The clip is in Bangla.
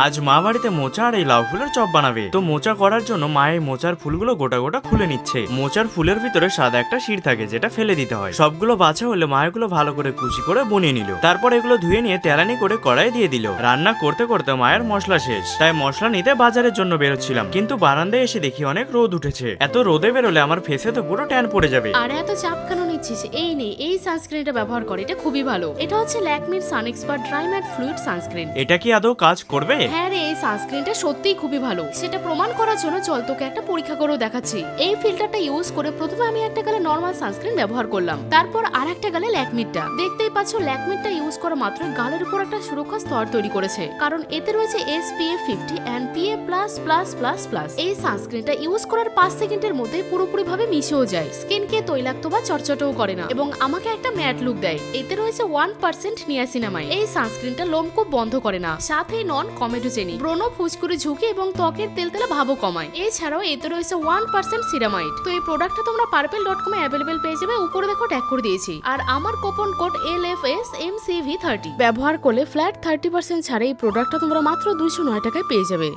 আজ মা বাড়িতে মোচা আর এই লাউ ফুলের চপ বানাবে। তো মোচা করার জন্য মা এই মোচার ফুলগুলো গোটা গোটা খুলে নিচ্ছে। মোচার ফুলের ভিতরে সাদা একটা শির থাকে যেটা ফেলে দিতে হয়। সবগুলো বাছা হলে মা এগুলো ভালো করে কুচি করে বনিয়ে নিল। তারপর এগুলো ধুয়ে নিয়ে তেলানি করে কড়াই দিয়ে দিল। রান্না করতে করতে মায়ের মশলা শেষ, তাই মশলা নিতে বাজারের জন্য বেরোচ্ছিলাম, কিন্তু বারান্দায় এসে দেখি অনেক রোদ উঠেছে। এত রোদে বেরোলে আমার ফেসে তো পুরো ট্যান পড়ে যাবে। আরে এত চাপ কেন নিচ্ছিস? এই নে, এই সানস্ক্রিনটা ব্যবহার কর, এটা খুবই ভালো। এটা হচ্ছে ল্যাকমির sun expert dry matte fluid sunscreen. এটা কি আদৌ কাজ করবে? হ্যাঁ রে, এই সানস্ক্রিনটা সত্যিই খুবই ভালো। সেটা প্রমাণ করার জন্য চল তোকে একটা পরীক্ষা করেও দেখাচ্ছি। এই ফিল্টারটা ইউজ করে প্রথমে আমি একটা গালে নরমাল সানস্ক্রিন ব্যবহার করলাম, তারপর আর একটা গালে ল্যাকমিরটা। দেখতেই পাচ্ছ ল্যাকমিরটা ইউজ করা মাত্র গালের উপর একটা সুরক্ষা স্তর তৈরি করেছে, কারণ এতে রয়েছে SPF 50 and PA++++। এই সানস্ক্রিনটা ইউজ করার 5 সেকেন্ডের মধ্যে পুরোপুরি ভাবে মিশেও যায়, স্কিনকে তৈলাক্ত বা চটচটেও করে না এবং আমাকে একটা ম্যাট লুক দেয়। এতে রয়েছে 1% নিয়াসিনামাইড। এই সানস্ক্রিনটা লোমকূপ বন্ধ করে না, সাথে নন কমেডোজেনিক, ব্রণ, ফুসকুড়ি ঝুঁকি এবং ত্বকের তেলতেলা ভাবও কমায়। এছাড়াও এতে রয়েছে 1% সিরামাইড। তো এই প্রোডাক্টটা তোমরা purple.com এ অ্যাভেলেবেল পেয়ে যাবে, উপরে দেখো ট্যাগ করে দিয়েছি। আর আমার কুপন কোড LFSMCV30 ব্যবহার করলে ফ্ল্যাট 30% ছাড়ে এই প্রোডাক্টটা তোমরা মাত্র 209 টাকায় পেয়ে যাবে।